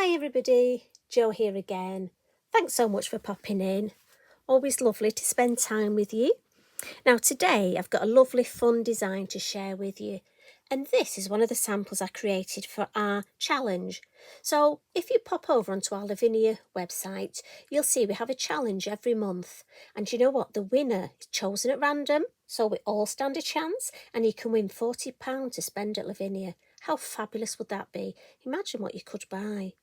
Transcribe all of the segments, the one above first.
Hi everybody, Jo here again. Thanks so much for popping in. Always lovely to spend time with you. Now today I've got a lovely fun design to share with you. And this is one of the samples I created for our challenge. So if you pop over onto our Lavinia website, you'll see we have a challenge every month. And you know what? The winner is chosen at random. So we all stand a chance and you can win £40 to spend at Lavinia. How fabulous would that be? Imagine what you could buy.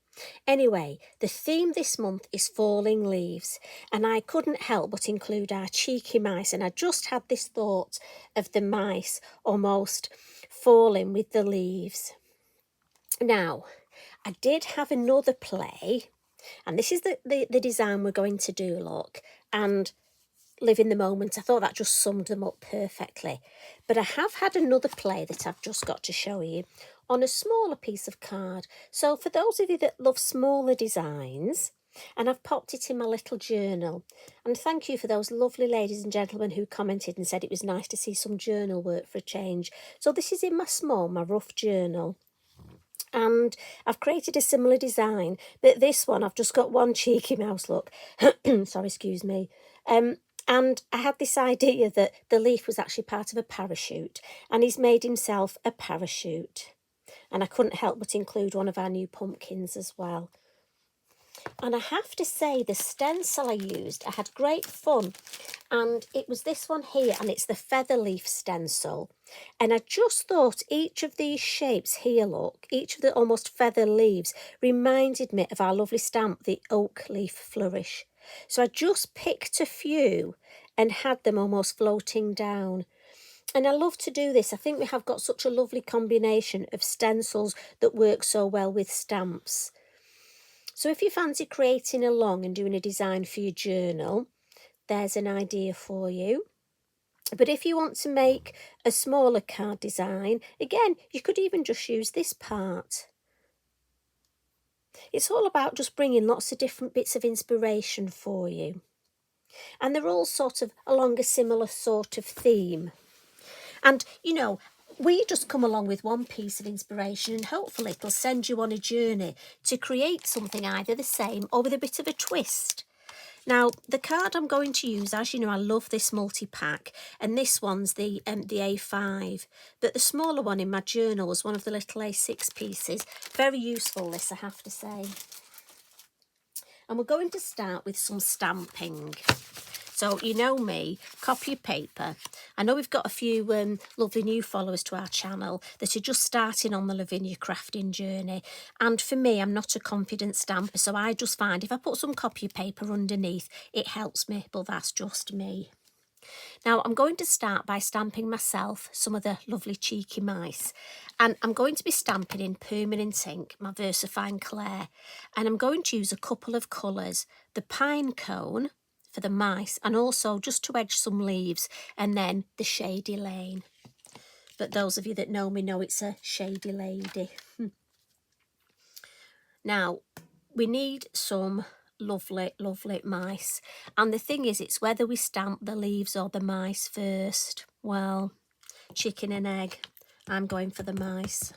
Anyway, the theme this month is falling leaves, and I couldn't help but include our cheeky mice, and I just had this thought of the mice almost falling with the leaves. Now, I did have another play, and this is the design we're going to do, look, and live in the moment. I thought that just summed them up perfectly. But I have had another play that I've just got to show you on a smaller piece of card. So for those of you that love smaller designs, and I've popped it in my little journal. And thank you for those lovely ladies and gentlemen who commented and said it was nice to see some journal work for a change. So this is in my rough journal. And I've created a similar design, but this one I've just got one cheeky mouse, look. Sorry, excuse me. And I had this idea that the leaf was actually part of a parachute, and he's made himself a parachute. And I couldn't help but include one of our new pumpkins as well. And I have to say, the stencil I used, I had great fun. And it was this one here, and it's the feather leaf stencil. And I just thought each of these shapes here, look, each of the almost feather leaves reminded me of our lovely stamp, the oak leaf Flourish. So I just picked a few and had them almost floating down. And I love to do this. I think we have got such a lovely combination of stencils that work so well with stamps. So if you fancy creating along and doing a design for your journal, there's an idea for you. But if you want to make a smaller card design, again, you could even just use this part. It's all about just bringing lots of different bits of inspiration for you. And they're all sort of along a similar sort of theme. And, you know, we just come along with one piece of inspiration and hopefully it'll send you on a journey to create something either the same or with a bit of a twist. Now, the card I'm going to use, as you know, I love this multi-pack, and this one's the A5, but the smaller one in my journal was one of the little A6 pieces. Very useful, this, I have to say. And we're going to start with some stamping. So, you know me, copy your paper. I know we've got a few lovely new followers to our channel that are just starting on the Lavinia crafting journey. And for me, I'm not a confident stamper, so I just find if I put some copy paper underneath, it helps me, but that's just me. Now, I'm going to start by stamping myself some of the lovely cheeky mice. And I'm going to be stamping in permanent ink, my Versafine Clair. And I'm going to use a couple of colours, the Pinecone for the mice, and also just to edge some leaves, and then the Shady Lane. But those of you that know me know it's a shady lady. Now, we need some lovely, lovely mice. And the thing is, it's whether we stamp the leaves or the mice first. Well, chicken and egg. I'm going for the mice.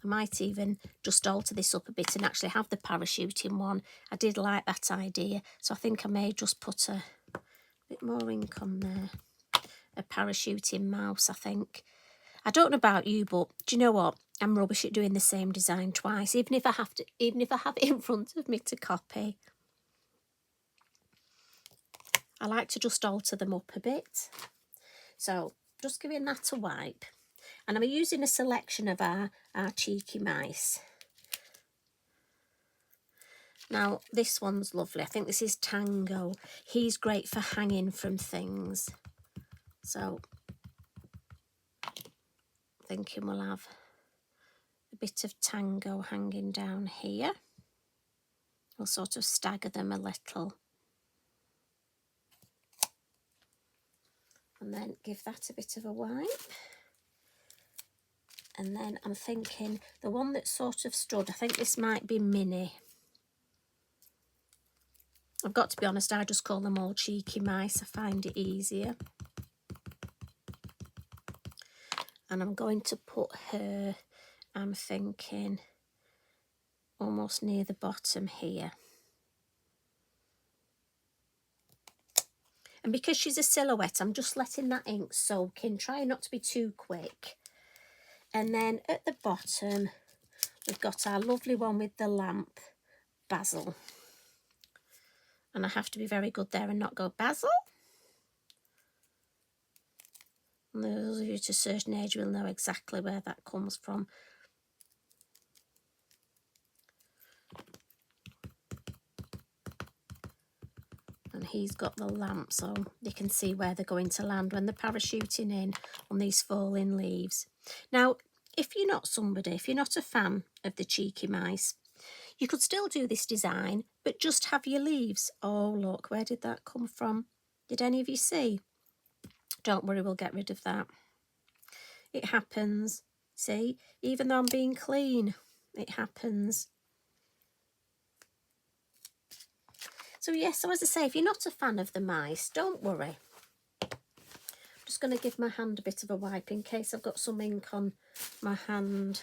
I might even just alter this up a bit and actually have the parachuting one. I did like that idea, so I think I may just put a bit more ink on there. A parachuting mouse, I think. I don't know about you, but do you know what? I'm rubbish at doing the same design twice, even if I have it in front of me to copy. I like to just alter them up a bit. So just giving that a wipe. And I'm using a selection of our cheeky mice. Now, this one's lovely. I think this is Tango. He's great for hanging from things. So, thinking we'll have a bit of Tango hanging down here. We'll sort of stagger them a little. And then give that a bit of a wipe. And then I'm thinking the one that sort of stood, I think this might be Minnie. I've got to be honest, I just call them all cheeky mice. I find it easier. And I'm going to put her I'm thinking almost near the bottom here. And because she's a silhouette, I'm just letting that ink soak in, trying not to be too quick. And then at the bottom, we've got our lovely one with the lamp, Basil. And I have to be very good there and not go Basil. And those of you to a certain age will know exactly where that comes from. And he's got the lamp, so you can see where they're going to land when they're parachuting in on these falling leaves. Now, if you're not a fan of the cheeky mice, you could still do this design, but just have your leaves. Oh, look, where did that come from? Did any of you see? Don't worry, we'll get rid of that. It happens. See, even though I'm being clean, it happens. So yes, so as I say, if you're not a fan of the mice, don't worry. I'm just going to give my hand a bit of a wipe in case I've got some ink on my hand.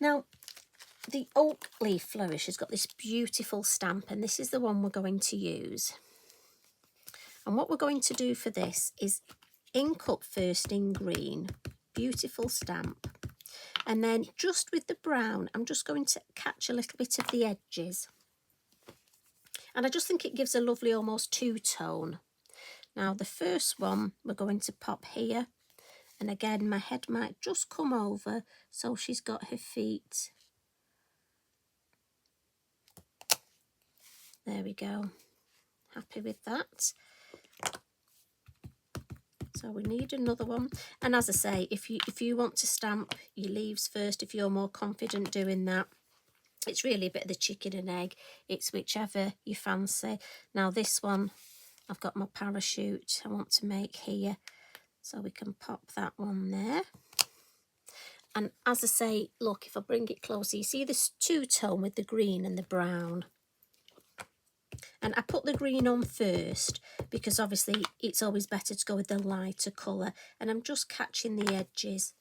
Now, the oak leaf Flourish has got this beautiful stamp, and this is the one we're going to use. And what we're going to do for this is ink up first in green, beautiful stamp. And then just with the brown, I'm just going to catch a little bit of the edges. And I just think it gives a lovely almost two-tone. Now the first one we're going to pop here. And again, my head might just come over so she's got her feet. There we go. Happy with that. So we need another one. And as I say, if you want to stamp your leaves first, if you're more confident doing that, it's really a bit of the chicken and egg. It's whichever you fancy. Now this one, I've got my parachute I want to make here. So we can pop that one there. And as I say, look, if I bring it closer, you see this two-tone with the green and the brown. And I put the green on first because obviously it's always better to go with the lighter colour. And I'm just catching the edges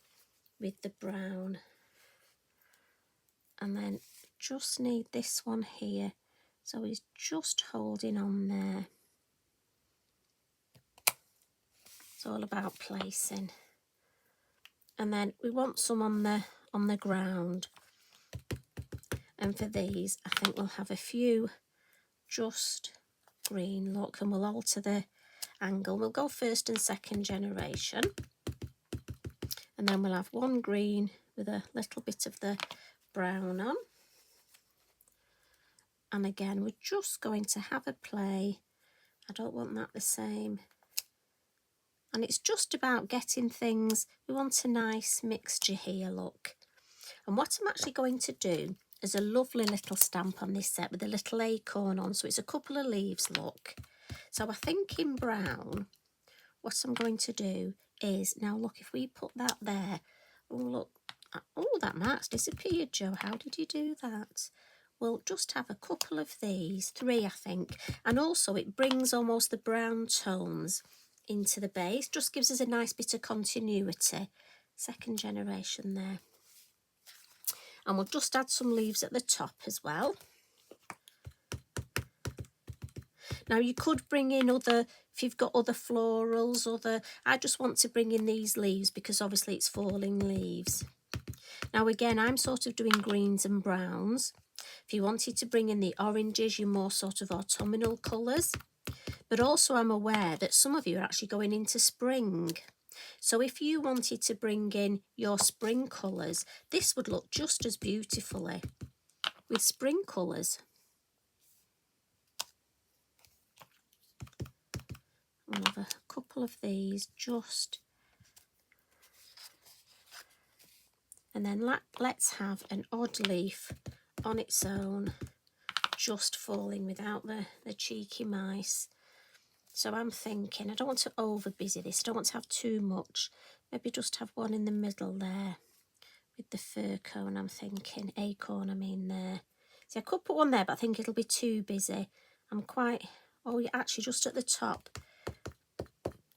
with the brown. And then just need this one here. So he's just holding on there. It's all about placing. And then we want some on the ground. And for these, I think we'll have a few just green, look, and we'll alter the angle. We'll go first and second generation. And then we'll have one green with a little bit of the brown on. And again, we're just going to have a play. I don't want that the same. And it's just about getting things, we want a nice mixture here, look. And what I'm actually going to do is a lovely little stamp on this set with a little acorn on. So it's a couple of leaves, look. So I think in brown, what I'm going to do is, now look, if we put that there, oh look, oh that mark's disappeared, Joe. How did you do that? We'll just have a couple of these, 3 I think. And also it brings almost the brown tones into the base, just gives us a nice bit of continuity. Second generation there. And we'll just add some leaves at the top as well. Now you could bring in other, if you've got other florals, I just want to bring in these leaves because obviously it's falling leaves. Now again, I'm sort of doing greens and browns. If you wanted to bring in the oranges, your more sort of autumnal colours. But also I'm aware that some of you are actually going into spring. So if you wanted to bring in your spring colours, this would look just as beautifully with spring colours. I'll have a couple of these just. And then let's have an odd leaf on its own, just falling without the cheeky mice. So I'm thinking, I don't want to over busy this, I don't want to have too much. Maybe just have one in the middle there with the fir cone, I'm thinking, acorn I mean there. See, I could put one there, but I think it'll be too busy. I'm quite, oh, actually just at the top.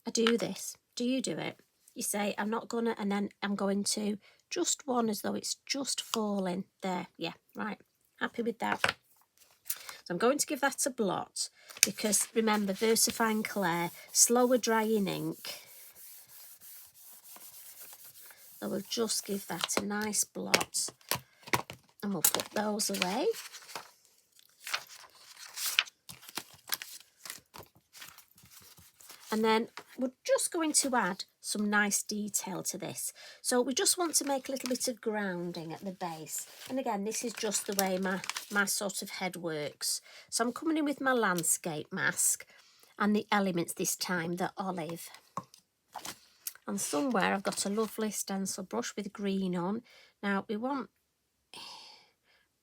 I do this. Do you do it? you say, I'm not gonna, and then I'm going to just one as though it's just falling there. Yeah, right, happy with that. So I'm going to give that a blot, because remember, Versafine Clair, slower drying ink. So we'll just give that a nice blot, and we'll put those away. And then we're just going to add some nice detail to this. So we just want to make a little bit of grounding at the base. And again, this is just the way my sort of head works. So I'm coming in with my landscape mask and the elements this time, the olive. And somewhere I've got a lovely stencil brush with green on. Now we want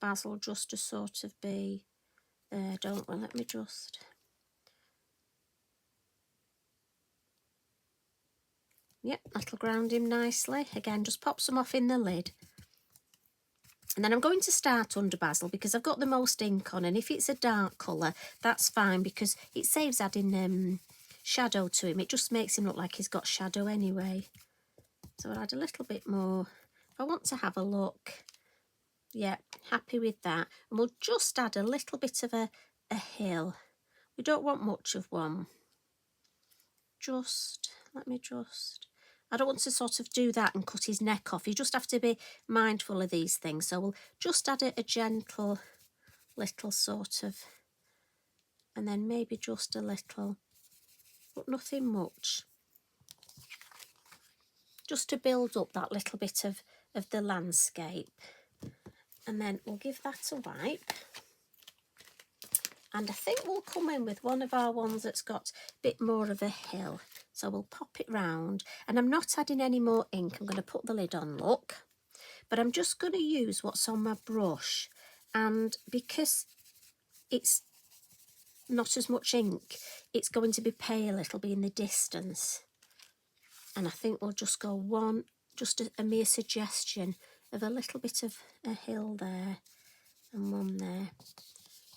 basil just to sort of be there, don't we? Let me just... Yep, that'll ground him nicely. Again, just pop some off in the lid. And then I'm going to start under basil because I've got the most ink on, and if it's a dark colour, that's fine because it saves adding shadow to him. It just makes him look like he's got shadow anyway. So I'll add a little bit more. If I want to have a look, yeah, happy with that. And we'll just add a little bit of a hill. We don't want much of one. I don't want to sort of do that and cut his neck off. You just have to be mindful of these things. So we'll just add a gentle little sort of, and then maybe just a little, but nothing much. Just to build up that little bit of the landscape. And then we'll give that a wipe. And I think we'll come in with one of our ones that's got a bit more of a hill. So we'll pop it round. And I'm not adding any more ink. I'm going to put the lid on, look. But I'm just going to use what's on my brush. And because it's not as much ink, it's going to be pale. It'll be in the distance. And I think we'll just go one, just a mere suggestion of a little bit of a hill there. And one there.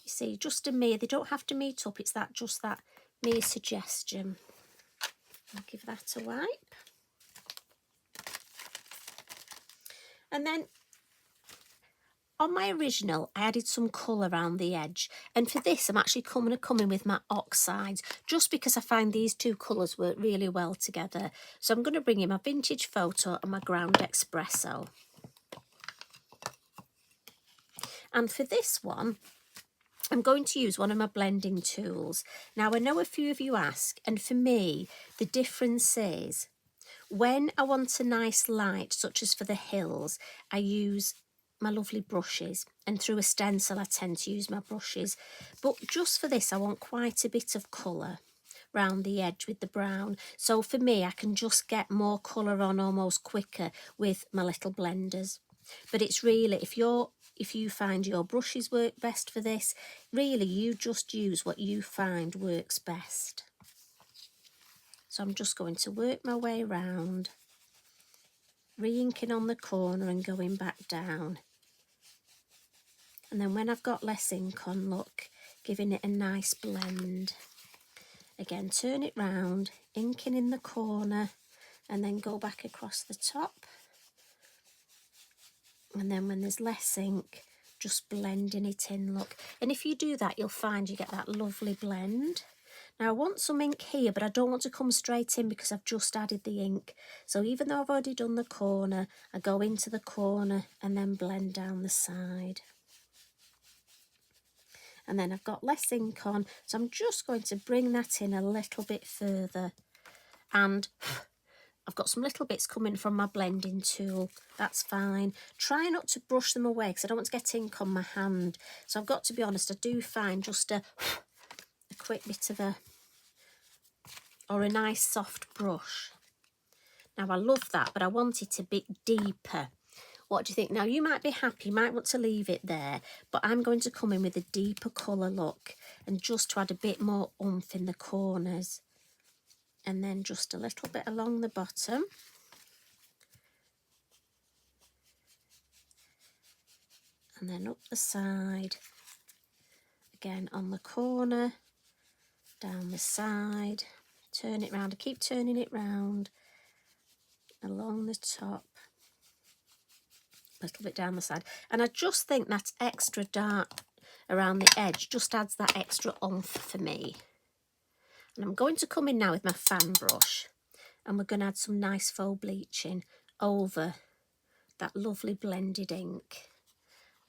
You see, just a mere, they don't have to meet up, it's just that mere suggestion. I'll give that a wipe. And then on my original, I added some colour around the edge. And for this, I'm actually coming in with my oxides, just because I find these two colours work really well together. So I'm going to bring in my vintage photo and my ground espresso. And for this one, I'm going to use one of my blending tools. Now, I know a few of you ask, and for me, the difference is when I want a nice light, such as for the hills, I use my lovely brushes, and through a stencil, I tend to use my brushes. But just for this, I want quite a bit of colour round the edge with the brown. So for me, I can just get more colour on almost quicker with my little blenders. But it's really, if you find your brushes work best for this, really you just use what you find works best. So I'm just going to work my way around, re-inking on the corner and going back down. And then when I've got less ink on, look, giving it a nice blend. Again, turn it round, inking in the corner, and then go back across the top. And then when there's less ink, just blending it in, look. And if you do that, you'll find you get that lovely blend. Now I want some ink here, but I don't want to come straight in because I've just added the ink. So even though I've already done the corner, I go into the corner and then blend down the side. And then I've got less ink on, so I'm just going to bring that in a little bit further. And I've got some little bits coming from my blending tool. That's fine. Try not to brush them away because I don't want to get ink on my hand. So I've got to be honest, I do find just a quick bit of or a nice soft brush. Now I love that, but I want it a bit deeper. What do you think? Now you might be happy, you might want to leave it there, but I'm going to come in with a deeper colour look and just to add a bit more oomph in the corners. And then just a little bit along the bottom. And then up the side. Again on the corner, down the side. Turn it round, I keep turning it round. along the top, a little bit down the side. And I just think that extra dark around the edge just adds that extra oomph for me. And I'm going to come in now with my fan brush, and we're going to add some nice faux bleaching over that lovely blended ink.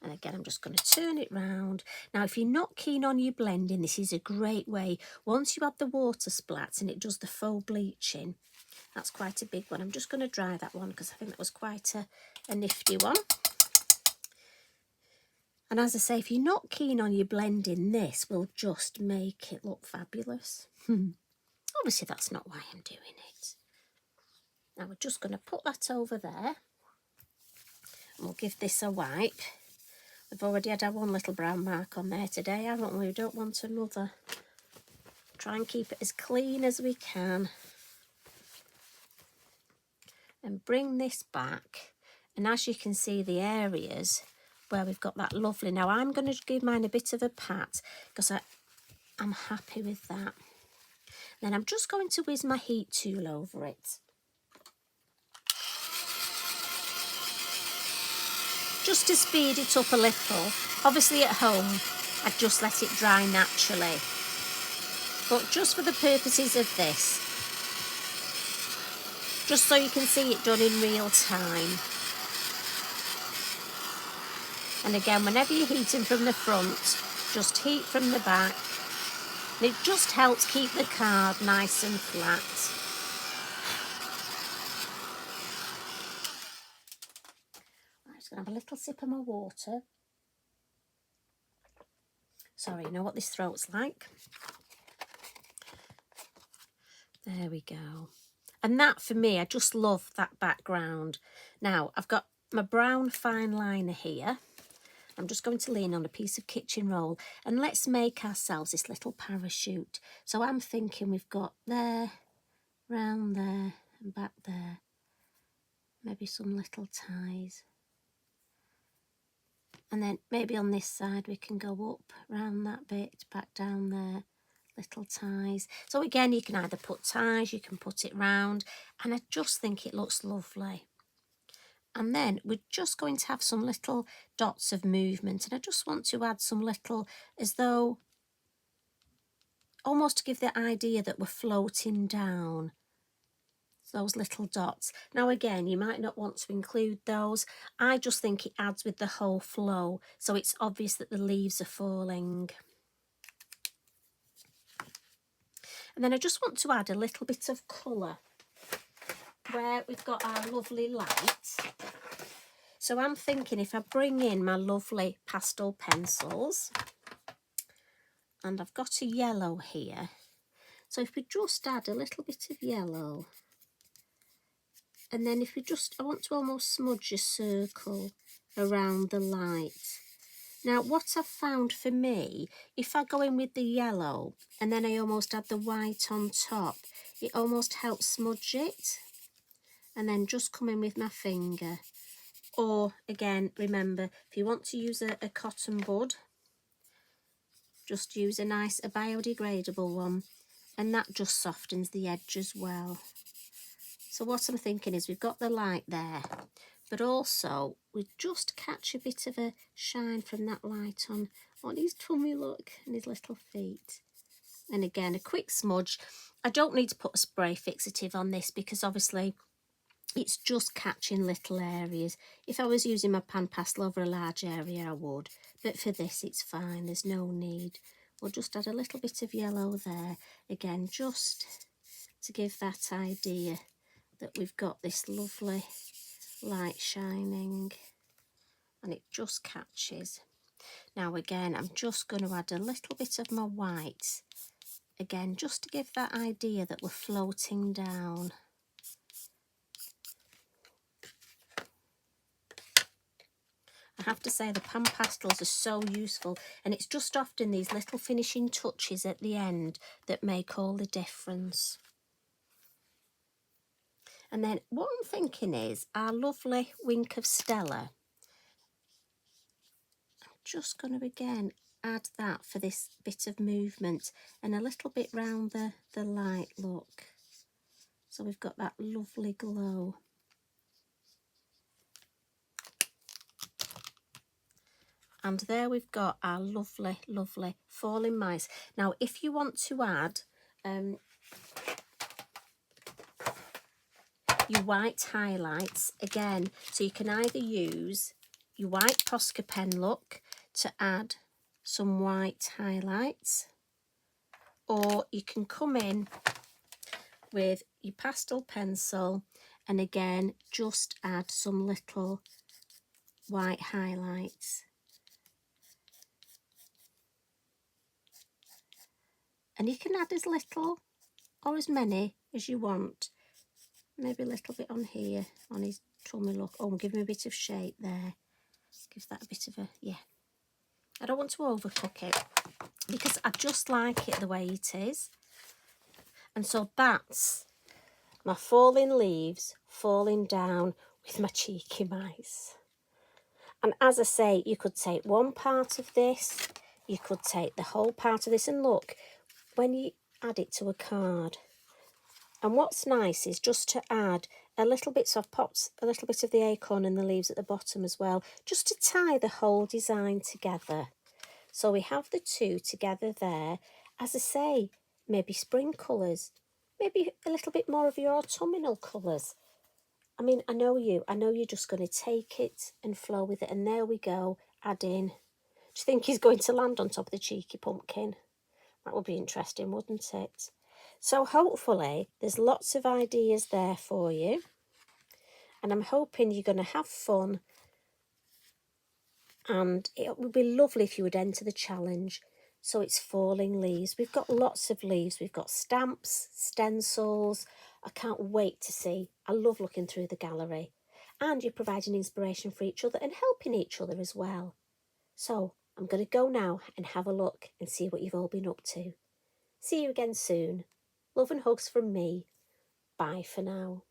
And again, I'm just going to turn it round. Now, if you're not keen on your blending, this is a great way. Once you add the water splats and it does the faux bleaching, that's quite a big one. I'm just going to dry that one because I think that was quite a nifty one. And as I say, if you're not keen on your blending, this will just make it look fabulous. Obviously, that's not why I'm doing it. Now, we're just going to put that over there. And we'll give this a wipe. We've already had our one little brown mark on there today, haven't we? We don't want another. Try and keep it as clean as we can. And bring this back. And as you can see, the areas where we've got that lovely. Now, I'm going to give mine a bit of a pat because I'm happy with that. Then I'm just going to whiz my heat tool over it. Just to speed it up a little. Obviously at home, I'd just let it dry naturally. But just for the purposes of this, just so you can see it done in real time. And again, whenever you're heating from the front, just heat from the back. And it just helps keep the card nice and flat. I'm just going to have a little sip of my water. Sorry, you know what this throat's like. There we go. And that, for me, I just love that background. Now, I've got my brown fine liner here. I'm just going to lean on a piece of kitchen roll and let's make ourselves this little parachute. So I'm thinking we've got there, round there and back there. Maybe some little ties. And then maybe on this side we can go up round that bit, back down there, little ties. So again, you can either put ties, you can put it round, and I just think it looks lovely. And then we're just going to have some little dots of movement, and I just want to add some little, as though, almost to give the idea that we're floating down. Those little dots. Now again, you might not want to include those. I just think it adds with the whole flow, so it's obvious that the leaves are falling. And then I just want to add a little bit of colour where we've got our lovely light. So I'm thinking if I bring in my lovely pastel pencils, and I've got a yellow here, so if we just add a little bit of yellow, and then if we just, I want to almost smudge a circle around the light. Now what I've found for me, if I go in with the yellow and then I almost add the white on top, it almost helps smudge it. And then just come in with my finger. Or again, remember, if you want to use a cotton bud, just use a biodegradable one, and that just softens the edge as well. So what I'm thinking is we've got the light there, but also we just catch a bit of a shine from that light on his tummy, look, and his little feet. And again, a quick smudge. I don't need to put a spray fixative on this because obviously it's just catching little areas. If I was using my pan pastel over a large area, I would. But for this, it's fine. There's no need. We'll just add a little bit of yellow there. Again, just to give that idea that we've got this lovely light shining. And it just catches. Now again, I'm just going to add a little bit of my white. Again, just to give that idea that we're floating down. I have to say the pan pastels are so useful, and it's just often these little finishing touches at the end that make all the difference. And then what I'm thinking is our lovely Wink of Stella. I'm just going to again add that for this bit of movement and a little bit round the light, look. So we've got that lovely glow. And there we've got our lovely, lovely falling mice. Now, if you want to add your white highlights, again, so you can either use your white Posca pen look to add some white highlights, or you can come in with your pastel pencil and again just add some little white highlights. And you can add as little or as many as you want. Maybe a little bit on here, on his tummy look. Oh, give him a bit of shape there. Give that a bit of a, yeah. I don't want to overcook it because I just like it the way it is. And so that's my falling leaves falling down with my cheeky mice. And as I say, you could take one part of this, you could take the whole part of this, and look, when you add it to a card, and what's nice is just to add a little bit of pops, a little bit of the acorn and the leaves at the bottom as well, just to tie the whole design together. So we have the two together there. As I say, maybe spring colours, maybe a little bit more of your autumnal colours. I mean, I know you're just going to take it and flow with it. And there we go, add in. Do you think he's going to land on top of the cheeky pumpkin? That would be interesting, wouldn't it? So hopefully there's lots of ideas there for you. And I'm hoping you're going to have fun. And it would be lovely if you would enter the challenge. So it's falling leaves. We've got lots of leaves. We've got stamps, stencils. I can't wait to see. I love looking through the gallery. And you're providing inspiration for each other and helping each other as well. So I'm going to go now and have a look and see what you've all been up to. See you again soon. Love and hugs from me. Bye for now.